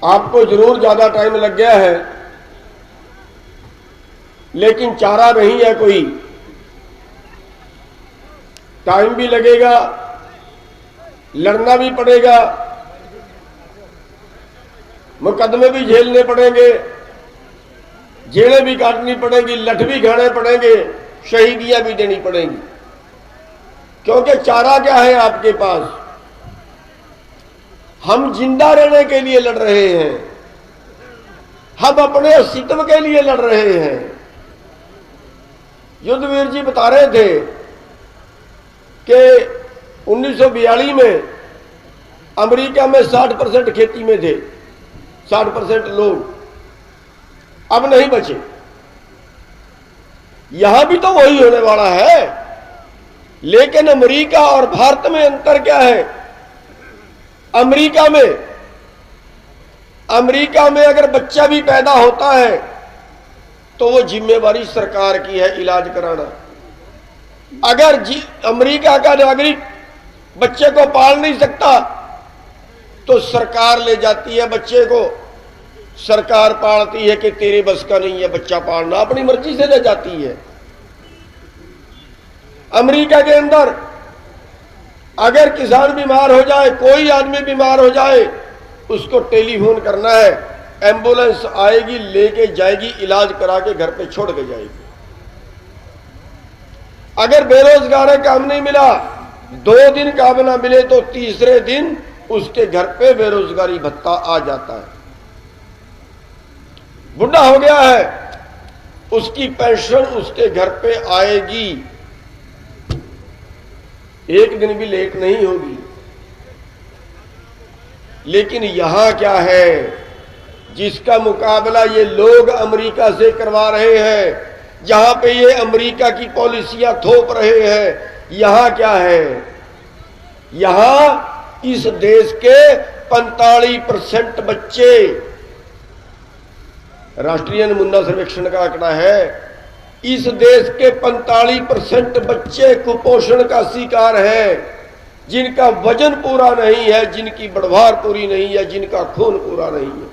आपको जरूर ज्यादा टाइम लग गया है, लेकिन चारा नहीं है कोई। टाइम भी लगेगा, लड़ना भी पड़ेगा, मुकदमे भी झेलने पड़ेंगे, जेलें भी काटनी पड़ेगी, लठ भी खाने पड़ेंगे, शहीदियां भी देनी पड़ेंगी। क्योंकि चारा क्या है आपके पास? हम जिंदा रहने के लिए लड़ रहे हैं, हम अपने अस्तित्व के लिए लड़ रहे हैं। युद्धवीर जी बता रहे थे कि 1942 में अमेरिका में 60% खेती में थे, 60% लोग, अब नहीं बचे। यहां भी तो वही होने वाला है, लेकिन अमेरिका और भारत में अंतर क्या है? अमेरिका में अगर बच्चा भी पैदा होता है तो वो जिम्मेवारी सरकार की है इलाज कराना। अगर अमेरिका का नागरिक बच्चे को पाल नहीं सकता तो सरकार ले जाती है बच्चे को, सरकार पालती है कि तेरे बस का नहीं है बच्चा पालना, अपनी मर्जी से ले जाती है। अमेरिका के अंदर अगर किसान बीमार हो जाए, कोई आदमी बीमार हो जाए, उसको टेलीफोन करना है, एम्बुलेंस आएगी, लेके जाएगी, इलाज करा के घर पे छोड़ के जाएगी। अगर बेरोजगार है, काम नहीं मिला, 2 दिन काम ना मिले तो तीसरे दिन उसके घर पे बेरोजगारी भत्ता आ जाता है। बुढ़ा हो गया है, उसकी पेंशन उसके घर पे आएगी, एक दिन भी लेट नहीं होगी। लेकिन यहां क्या है जिसका मुकाबला ये लोग अमेरिका से करवा रहे हैं, जहां पे ये अमेरिका की पॉलिसियां थोप रहे हैं? यहां क्या है? यहां इस देश के 45% बच्चे, राष्ट्रीय नमूना सर्वेक्षण का आंकड़ा है, इस देश के 45% बच्चे कुपोषण का शिकार हैं, जिनका वजन पूरा नहीं है, जिनकी बढ़वार पूरी नहीं है, जिनका खून पूरा नहीं है।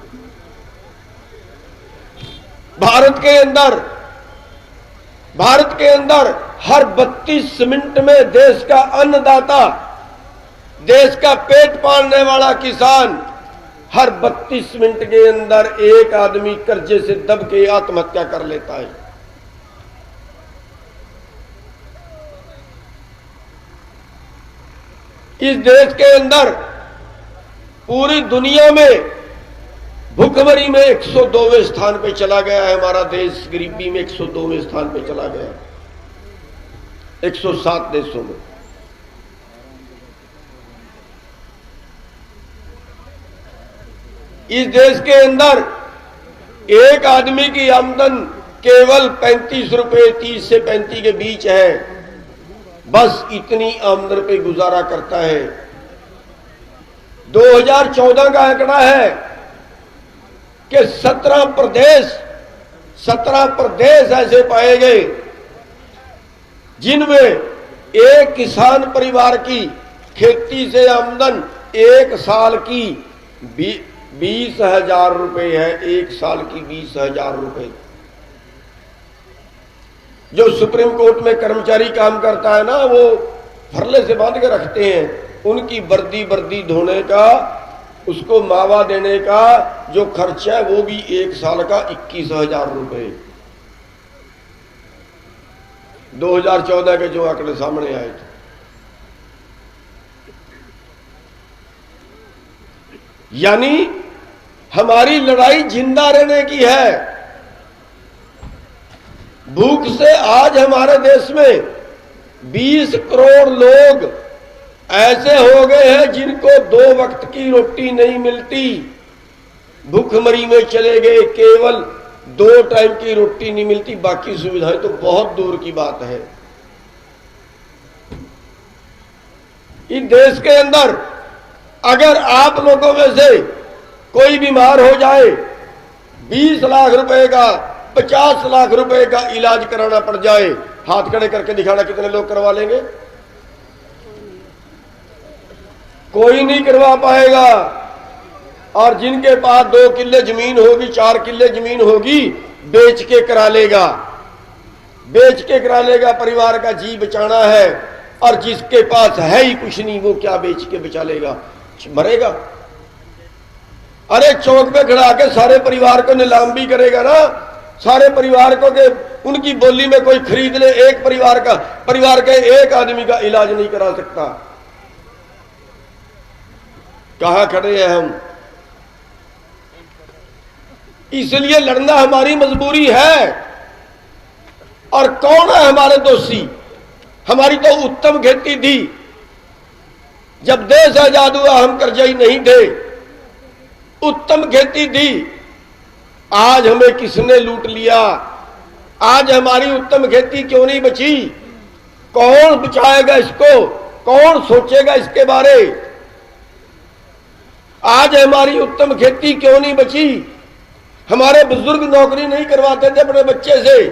भारत के अंदर हर 32 मिनट में देश का अन्नदाता, देश का पेट पालने वाला किसान, हर 32 मिनट के अंदर एक आदमी कर्जे से दब के आत्महत्या कर लेता है। इस देश के अंदर पूरी दुनिया में भुखमरी में 102वें स्थान पे चला गया है हमारा देश, गरीबी में 102वें स्थान पे चला गया, 107 देशों में। इस देश के अंदर एक आदमी की आमदन केवल 35 रुपए, 30 से 35 के बीच है, बस इतनी आमदन पे गुजारा करता है। 2014 का आंकड़ा है कि 17 प्रदेश ऐसे पाए गए जिनमें एक किसान परिवार की खेती से आमदन एक साल की 20,000 रुपए है, एक साल की 20,000 रुपए। जो सुप्रीम कोर्ट में कर्मचारी काम करता है ना, वो फरले से बांध के रखते हैं, उनकी वर्दी धोने का, उसको मावा देने का जो खर्चा है वो भी एक साल का 21,000 रुपए। 2014 के जो आंकड़े सामने आए थे। यानी हमारी लड़ाई जिंदा रहने की है। भूख से आज हमारे देश में 20 करोड़ लोग ऐसे हो गए हैं जिनको 2 वक्त की रोटी नहीं मिलती, भूखमरी में चले गए, केवल 2 टाइम की रोटी नहीं मिलती, बाकी सुविधाएं तो बहुत दूर की बात है। इस देश के अंदर अगर आप लोगों में से कोई बीमार हो जाए, 20 लाख रुपए का, 50 लाख रुपए का इलाज कराना पड़ जाए, हाथ खड़े करके दिखाना कितने लोग करवा लेंगे? कोई नहीं करवा पाएगा। और जिनके पास 2 किले जमीन होगी, 4 किले जमीन होगी, बेच के करा लेगा, बेच के करा लेगा। परिवार का जी बचाना है। और जिसके पास है ही कुछ नहीं, वो क्या बेच के बचा लेगा? मरेगा। अरे चौक पे खड़ा के सारे परिवार को नीलाम भी करेगा ना, सारे परिवार को के उनकी बोली में कोई खरीद ले। एक परिवार के एक आदमी का इलाज नहीं करा सकता। कहां खड़े हैं हम? इसलिए लड़ना हमारी मजबूरी है। और कौन है हमारे दोषी? हमारी तो उत्तम खेती थी। जब देश आजाद हुआ हम कर्जई नहीं थे, उत्तम खेती थी। आज हमें किसने लूट लिया? आज हमारी उत्तम खेती क्यों नहीं बची? कौन बचाएगा इसको? कौन सोचेगा इसके बारे? आज हमारी उत्तम खेती क्यों नहीं बची? हमारे बुजुर्ग नौकरी नहीं करवाते थे अपने बच्चे से,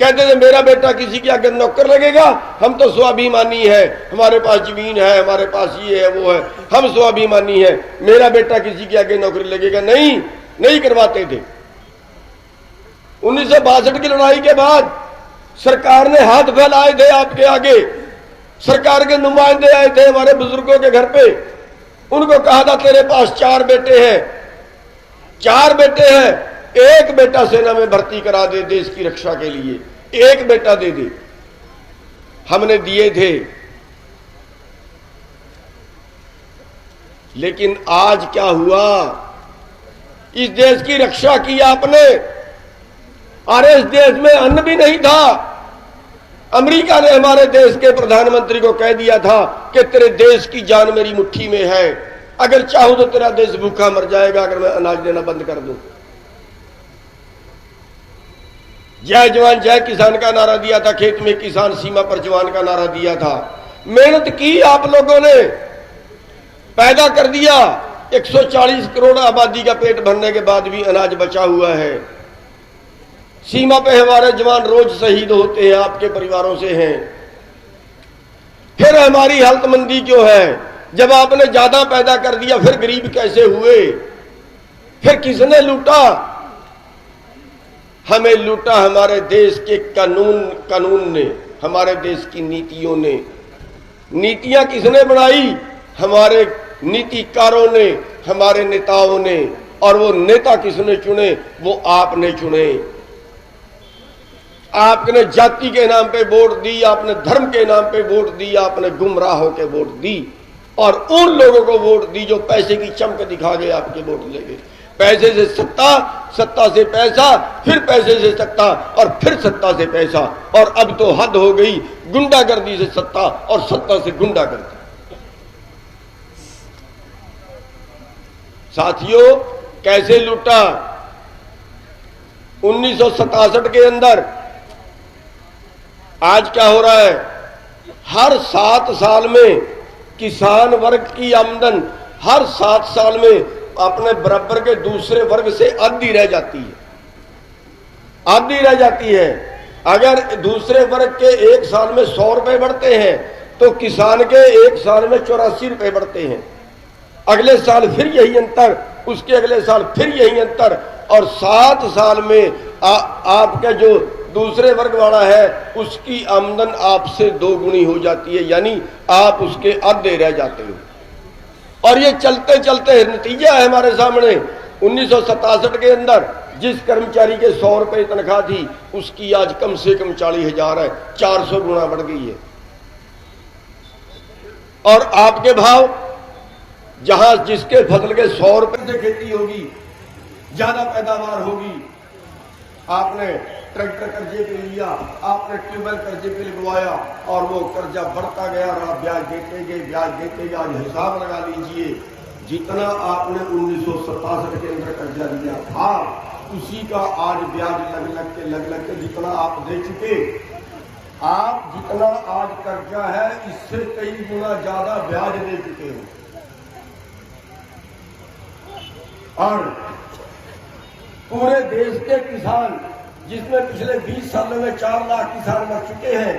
कहते थे मेरा बेटा किसी के आगे नौकर लगेगा, हम तो स्वाभिमानी है, हमारे पास जमीन है, हमारे पास ये है वो है, हम स्वाभिमानी है, मेरा बेटा किसी के आगे नौकरी लगेगा। नहीं करवाते थे। 1962 की लड़ाई के बाद सरकार ने हाथ फैलाए थे आपके आगे। सरकार के नुमाइंदे आए थे हमारे बुजुर्गों के घर पे, उनको कहा था तेरे पास 4 बेटे हैं, 4 बेटे हैं, एक बेटा सेना में भर्ती करा दे देश की रक्षा के लिए, एक बेटा दे दे। हमने दिए थे। लेकिन आज क्या हुआ? इस देश की रक्षा की आपने, और इस देश में अन्न भी नहीं था। अमेरिका ने हमारे देश के प्रधानमंत्री को कह दिया था कि तेरे देश की जान मेरी मुट्ठी में है, अगर चाहूं तो तेरा देश भूखा मर जाएगा अगर मैं अनाज देना बंद कर दूं। जय जवान जय किसान का नारा दिया था, खेत में किसान सीमा पर जवान का नारा दिया था। मेहनत की आप लोगों ने, पैदा कर दिया। 140 करोड़ आबादी का पेट भरने के बाद भी अनाज बचा हुआ है। सीमा पे हमारे जवान रोज शहीद होते हैं, आपके परिवारों से हैं। फिर हमारी हालतमंदी क्यों है? जब आपने ज्यादा पैदा कर दिया फिर गरीब कैसे हुए? फिर किसने लूटा? हमें लूटा हमारे देश के कानून ने, हमारे देश की नीतियों ने। नीतियां किसने बनाई? हमारे नीतिकारों ने, हमारे नेताओं ने। और वो नेता किसने चुने? वो आपने चुने। आपने जाति के नाम पे वोट दी, आपने धर्म के नाम पे वोट दी, आपने गुमराहों के वोट दी, और उन लोगों को वोट दी जो पैसे की चमक दिखा गए आपके वोट ले गए। पैसे से सत्ता, सत्ता से पैसा, फिर पैसे से सत्ता, और फिर सत्ता से पैसा। और अब तो हद हो गई, गुंडागर्दी से सत्ता और सत्ता से गुंडागर्दी। साथियों, कैसे लूटा? 1967 के अंदर आज क्या हो रहा है? हर 7 साल में किसान वर्ग की आमदन हर 7 साल में अपने बराबर के दूसरे वर्ग से आधी रह जाती है, आधी रह जाती है। अगर दूसरे वर्ग के एक साल में 100 रुपए बढ़ते हैं तो किसान के एक साल में 84 रुपए बढ़ते हैं। अगले साल फिर यही अंतर, उसके अगले साल फिर यही अंतर, और 7 साल में आपका जो दूसरे वर्ग वाला है उसकी आमदन आपसे 2 गुनी हो जाती है, यानी आप उसके आधे रह जाते हो। और ये चलते चलते नतीजा है हमारे सामने। 1967 के अंदर जिस कर्मचारी के 100 रुपए तनख्वाह थी उसकी आज कम से कम 40,000 है, 400 गुना बढ़ गई है। और आपके भाव, जहां जिसके फसल के 100 रुपए से खेती होगी, ज्यादा पैदावार होगी, आपने ट्रैक्टर कर्जे पे लिया, आपने ट्यूबवेल कर्जे पे लगवाया, और वो कर्जा बढ़ता गया और आप ब्याज देते गए, ब्याज देते गए। आज हिसाब लगा लीजिए, जितना आपने 1967 के अंदर कर्जा लिया था उसी का आज ब्याज लग लग के जितना आप दे चुके, आप जितना आज कर्जा है इससे कई गुना ज्यादा ब्याज दे चुके हो। और पूरे देश के किसान, जिसमें पिछले 20 सालों में 4 लाख किसान मर चुके हैं,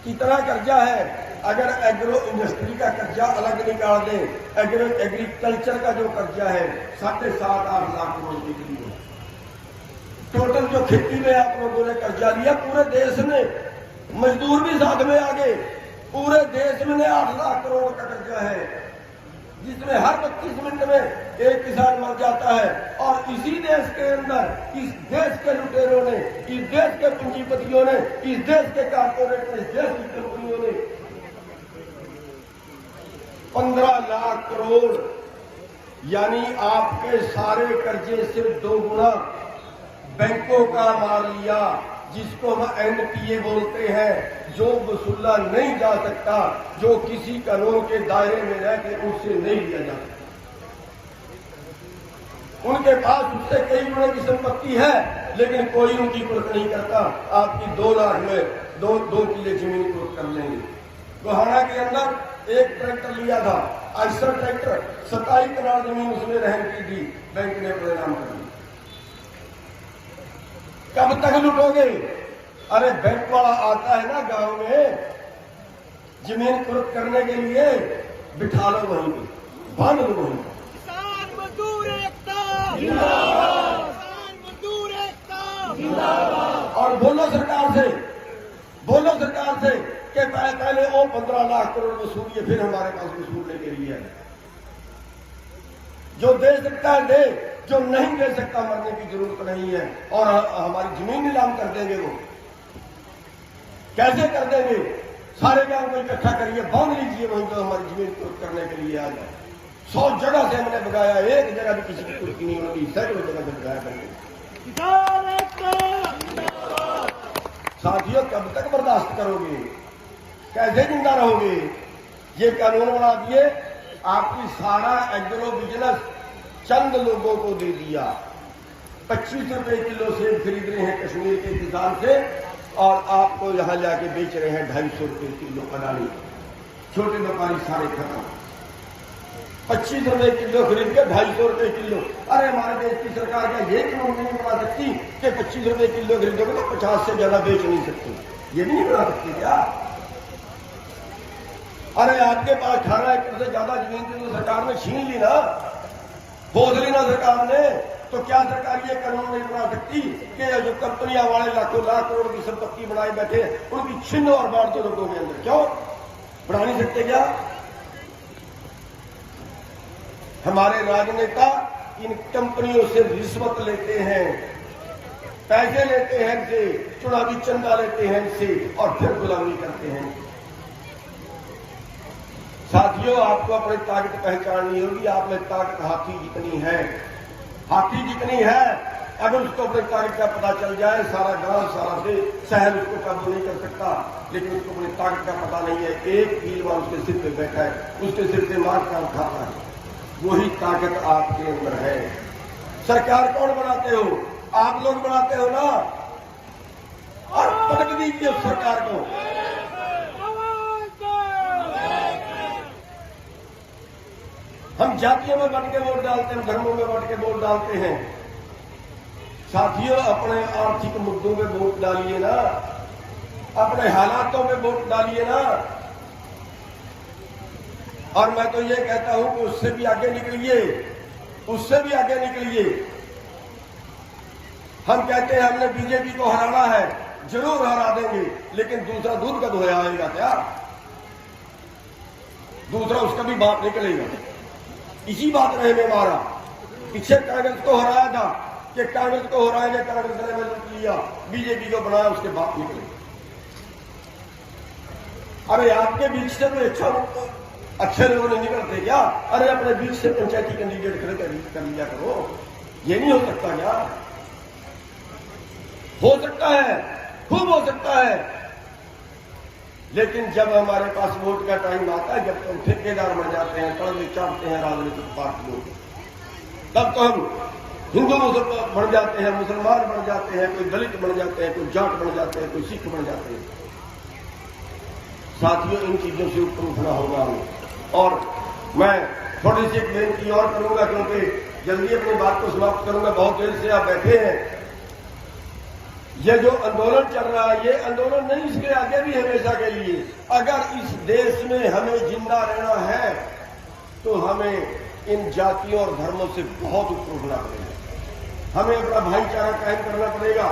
कितना कर्जा है? अगर एग्रो इंडस्ट्री का कर्जा अलग निकाल दें, एग्रीकल्चर का जो कर्जा है 7.5-8 लाख करोड़ के करीब। टोटल जो खेती में आप लोगों ने कर्जा लिया पूरे देश में, मजदूर भी साथ में आ गए, पूरे देश में 8 लाख करोड़ का कर्जा है, जिसमें हर 25 मिनट में एक किसान मर जाता है। और इसी देश के अंदर इस देश के लुटेरों ने, इस देश के पूंजीपतियों ने, इस देश के कारपोरेट ने, इस देश की कंपनियों ने 15 लाख करोड़ यानी आपके सारे कर्जे सिर्फ 2 गुना बैंकों का मार लिया, जिसको हम एनपीए बोलते हैं, जो वसूला नहीं जा सकता, जो किसी कानून के दायरे में रह के उससे नहीं लिया जा सकता। उनके पास उससे कई गुना की संपत्ति है, लेकिन कोई उनकी कुर्क नहीं करता। आपकी 2 लाख में 2 किले जमीन कुर्क कर लेंगे। गोहाना के अंदर एक ट्रैक्टर लिया था, आइसर ट्रैक्टर, 27 करोड़ जमीन उसमें रहन की दी, बैंक ने परिणाम कर दिया। कब तक लुटोगे? अरे बैंक वाला आता है ना गांव में जमीन कुर्क करने के लिए, बिठा लो वहीं पे, बांध लो वहीं पे। किसान मजदूर एकता जिंदाबाद, किसान मजदूर एकता जिंदाबाद। और बोलो सरकार से कि पहले वो 15 लाख करोड़ वसूलिए, फिर हमारे पास वसूलने के लिए है। जो दे सकता है दे, जो नहीं दे सकता मरने की जरूरत नहीं है। और हमारी जमीन नीलाम कर देंगे। वो कैसे कर देंगे? सारे गांव को इकट्ठा करिए, बांध लीजिए वहीं तो हमारी जमीन कुर्क करने के लिए आ जाए। 100 जगह से हमने भगाया, एक जगह भी किसी की कुर्की नहीं होगी, सैकड़ों जगह से भगाया करेंगे। साथियों, कब तक बर्दाश्त करोगे? कैसे जिंदा रहोगे? ये कानून बना दिए, आपकी सारा एग्रो बिजनेस चंद लोगों को दे दिया। 25 रुपए किलो सेब खरीद रहे हैं कश्मीर के किसान से, और आपको यहां जाके बेच रहे हैं 250 रुपए किलो अडानी। छोटे व्यापारी सारे खत्म। 25 रुपए किलो खरीद के 250 रुपए किलो। अरे हमारे देश की सरकार का ये कानून नहीं बना सकती कि 25 रुपए किलो खरीदोगे तो 50 से ज्यादा बेच नहीं सकती? ये भी नहीं बना सकती क्या? अरे आपके पास 18 एकड़ से ज्यादा जमीन थी तो सरकार ने छीन ली ना, बोझ ली ना सरकार ने। तो क्या सरकार ये कानून नहीं बना सकती कि जो कंपनियां वाले लाखों लाख करोड़ की संपत्ति बनाए बैठे, उनकी छीनो और बांट दो लोगों के अंदर? क्यों बढ़ा नहीं सकते क्या? हमारे राजनेता इन कंपनियों से रिश्वत लेते हैं, पैसे लेते हैं इनसे, चुनावी चंदा लेते हैं इनसे, और फिर गुलामी करते हैं। साथियों, आपको अपनी ताकत पहचाननी होगी। आप में ताकत हाथी जितनी है, हाथी जितनी है। अगर उसको अपनी ताकत का पता चल जाए, सारा गांव सारा शहर उसको काबू नहीं कर सकता। लेकिन उसको अपनी ताकत का पता नहीं है। एक पीलवान उसके सिर पे बैठा है, उसके सिर पे मार काम खाता है, वही ताकत आपके अंदर है। सरकार कौन बनाते हो? आप लोग बनाते हो ना। और पटक दीजिए उस सरकार को। हम जातियों में बंट के वोट डालते हैं, धर्मों में बंट के वोट डालते हैं। साथियों, अपने आर्थिक मुद्दों में वोट डालिए ना, अपने हालातों में वोट डालिए ना। और मैं तो ये कहता हूं कि उससे भी आगे निकलिए, उससे भी आगे निकलिए। हम कहते हैं हमने बीजेपी को हराना है, जरूर हरा देंगे, लेकिन दूसरा दूध का धोया आएगा क्या? दूसरा उसका भी बाप निकलेगा। इसी बात रहे में हमारा। पीछे कांग्रेस को हराया था कि कांग्रेस को हराएंगे, कांग्रेस ने मदद लिया, बीजेपी को बनाया, उसके बाप निकले। अरे आपके बीच से तो अच्छे लोग नहीं निकलते क्या? अरे अपने बीच से पंचायती कैंडिडेट खड़े कर लिया करो। ये नहीं हो सकता क्या? हो सकता है, खूब हो सकता है। लेकिन जब हमारे पास वोट का टाइम आता है, जब तो हम ठेकेदार बन जाते हैं, कड़वे चाटते हैं राजनीतिक पार्टियों, तब तो हम हिंदू मुसलमान बन जाते हैं, मुसलमान बन जाते हैं, कोई दलित बन जाते हैं, कोई जाट बन जाते हैं, कोई सिख बन जाते हैं। साथियों, इन चीजों से ऊपर उठना होगा हमें। और मैं थोड़ी सी एक बेनती और करूंगा, क्योंकि जल्दी अपनी बात को समाप्त करूंगा। बहुत देर से आप बैठे हैं, ये जो आंदोलन चल रहा है, ये आंदोलन नहीं, इसके आगे भी हमेशा के लिए। अगर इस देश में हमें जिंदा रहना है तो हमें इन जातियों और धर्मों से बहुत ऊपर उठना पड़ेगा। हमें अपना भाईचारा कायम करना पड़ेगा।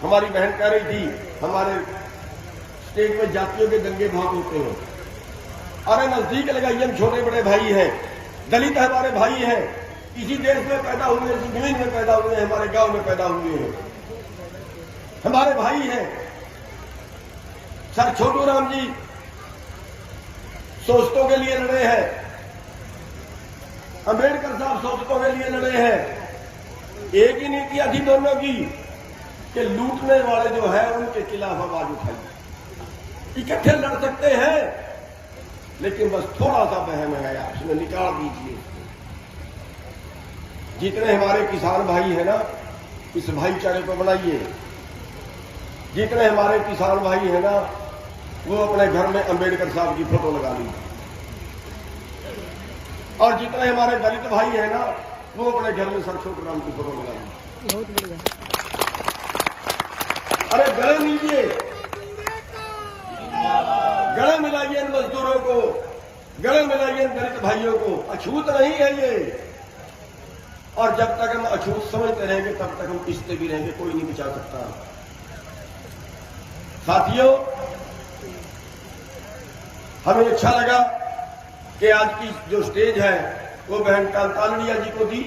हमारी बहन कह रही थी, हमारे स्टेट में जातियों के दंगे बहुत होते हैं। अरे नजदीक लगाइए, हम छोटे बड़े भाई हैं, दलित हमारे भाई हैं, इसी देश में पैदा हुए, इसी जमीन में पैदा हुए हैं, हमारे गांव में पैदा हुए हैं, हमारे भाई हैं। सर छोटू राम जी सोचतों के लिए लड़े हैं, अंबेडकर साहब सोचतों के लिए लड़े हैं। एक ही नीतियां थी दोनों की कि लूटने वाले जो है उनके खिलाफ आवाज उठाई। इकट्ठे लड़ सकते हैं, लेकिन बस थोड़ा सा बहम है, आप उसमें निकाल दीजिए। जितने हमारे किसान भाई हैं ना, इस भाईचारे को बनाइए। जितने हमारे किसान भाई हैं ना, वो अपने घर में अंबेडकर साहब की फोटो लगा लीजिए। और जितने हमारे दलित भाई हैं ना, वो अपने घर में सर छोटू राम की फोटो लगा लीजिए। बहुत बढ़िया। अरे गले लीजिए, गले मिलाइए इन मजदूरों को, गले मिलाइए इन दलित भाइयों को। अछूत नहीं है ये। और जब तक हम अछूत समझते रहेंगे तब तक हम पिसते भी रहेंगे, कोई नहीं बचा सकता। साथियों, हमें अच्छा लगा कि आज की जो स्टेज है वो बहन तालड़िया जी को दी।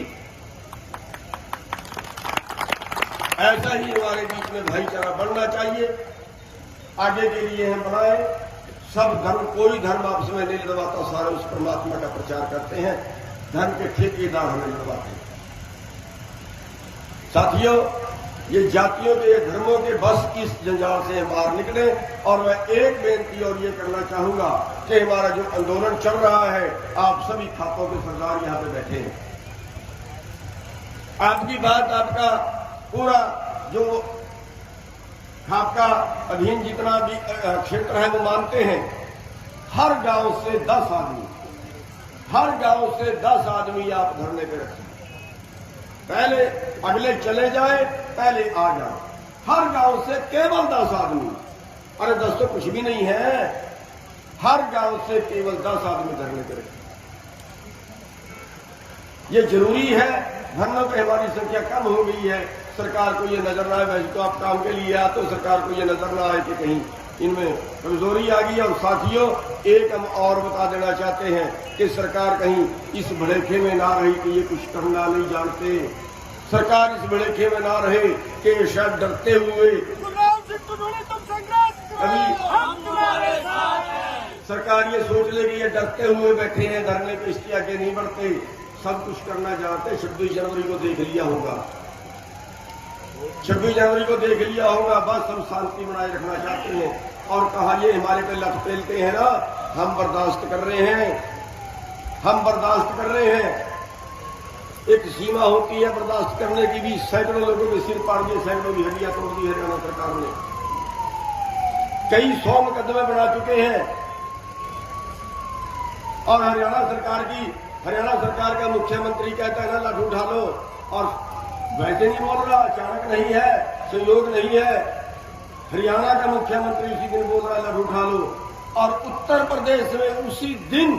ऐसा ही हमारे बीच में भाईचारा बढ़ना चाहिए, आगे के लिए हम बनाए। सब धर्म, कोई धर्म आपस में नहीं दबाता, सारे उस परमात्मा का प्रचार करते हैं। धर्म के ठेकेदार हमें दबाते हैं। साथियों, ये जातियों के, धर्मों के बस इस जंजाल से बाहर निकले। और मैं एक बेनती और ये करना चाहूंगा कि हमारा जो आंदोलन चल रहा है, आप सभी खातों के सरदार यहां पे बैठे हैं। आपकी बात, आपका पूरा जो आपका अधीन जितना भी क्षेत्र है वो मानते हैं। हर गांव से 10 आदमी, हर गांव से 10 आदमी आप धरने पे रखें। पहले अगले चले जाए, पहले आ जाए। हर गांव से केवल 10 आदमी। अरे 10 तो कुछ भी नहीं है। हर गांव से केवल 10 आदमी धरने पे रखें। ये जरूरी है। धरनों पे हमारी संख्या कम हो गई है। सरकार को ये नजर ना आए, वैसे तो आप काम के लिए आते हो, सरकार को ये नजर ना आए कि कहीं इनमें कमजोरी आ गई। और साथियों, एक हम और बता देना चाहते हैं कि सरकार कहीं इस भड़ेखे में ना रही कि ये कुछ करना नहीं जानते। सरकार इस भड़ेखे में ना रहे कि शायद डरते हुए सरकार ये सोच ले कि ये डरते हुए बैठे हैं धरने पे, इसके आगे नहीं बढ़ते। सब कुछ करना जानते। 26 जनवरी को देख लिया होगा, 26 जनवरी को देख लिया होगा। बस हम शांति बनाए रखना चाहते हैं। और कहा ये हमारे पे लठ पेलते हैं ना, हम बर्दाश्त कर रहे हैं, हम बर्दाश्त कर रहे हैं। एक सीमा होती है बर्दाश्त करने की भी। सैकड़ों लोगों के सिर पाड़ दिए, सैकड़ों की हड्डियां तोड़ दी हरियाणा सरकार ने। कई 100 मुकदमे बना चुके हैं। और हरियाणा सरकार का मुख्यमंत्री कहता है ना, लठ उठा लो। और वैसे नहीं बोल रहा, अचानक नहीं है, सहयोग नहीं है। हरियाणा का मुख्यमंत्री उसी दिन बोल रहा है लठ उठा लो। और उत्तर प्रदेश में उसी दिन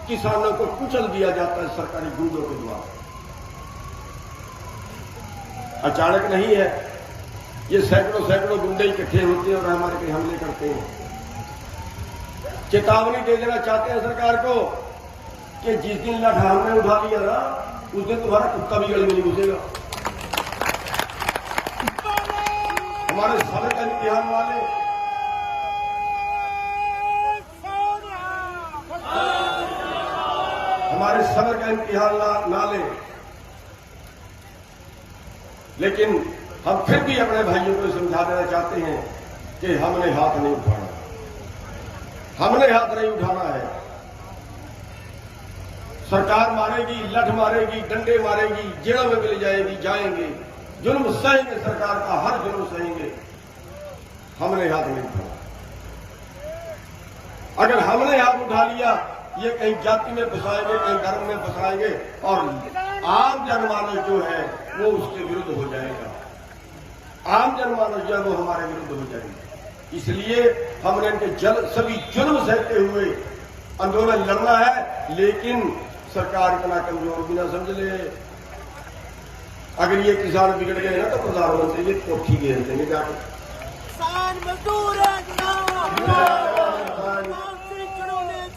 किसानों को कुचल दिया जाता है सरकारी गुंडों के द्वारा। अचानक नहीं है, ये सैकड़ों गुंडे इकट्ठे होते हैं और हमारे पे हमले करते हैं। चेतावनी दे देना चाहते हैं सरकार को कि जिस दिन लठ हमने उठा लिया ना, उस दिन तुम्हारा कुत्ता भी गली में नहीं घुसेगा। हमारे सबर का इम्तिहान वाले, हमारे सबर का इम्तिहान ना ले। लेकिन हम फिर भी अपने भाइयों को समझा देना चाहते हैं कि हमने हाथ नहीं उठाना, हमने हाथ नहीं उठाना है। सरकार मारेगी, लठ मारेगी, डंडे मारेगी, जेलों में मिल जाएगी, जाएंगे, जुल्म सहेंगे, सरकार का हर जुल्म सहेंगे। हमने हाथ नहीं उठाना। अगर हमने हाथ उठा लिया, ये कहीं जाति में फंसाएंगे, कहीं धर्म में फंसाएंगे और आम जनमानस जो है वो उसके विरुद्ध हो जाएगा। आम जनमानस जो है वो हमारे विरुद्ध हो जाएगी। इसलिए हमने इनके सभी जुल्म सहते हुए आंदोलन लड़ना है, लेकिन सरकार इतना कमजोर भी ना समझ ले। अगर ये किसान बिगड़ गए ना तो प्रधानमंत्री जी कोठी घेर देंगे जाकर। किसान मजदूर एकता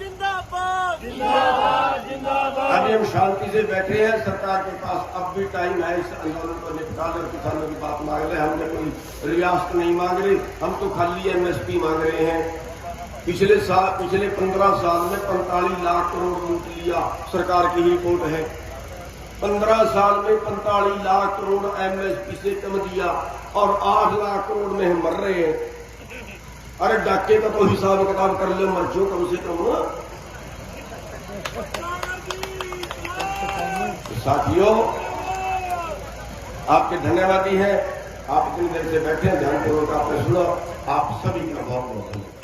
जिंदाबाद जिंदाबाद जिंदाबाद। अभी हम शांति से बैठे हैं, सरकार के पास अब भी टाइम है इस आंदोलन को निपटा कर किसानों की बात मांग रहे हैं। हमने कोई रियासत नहीं मांग रहे, हम तो खाली MSP मांग रहे हैं। पिछले 15 साल में 45 लाख करोड़ लूट लिया, सरकार की ही रिपोर्ट है। 15 साल में 45 लाख करोड़ MSP से कम दिया और 8 लाख करोड़ में हम मर रहे हैं। अरे डाके का तो हिसाब किताब कर ले, मर जो कम से कम ना। साथियों, आपके धन्यवादी हैं, आप इतनी देर से बैठे हैं, ध्यानपूर्वक आपने सुना। आप सभी का बहुत बहुत धन्यवाद।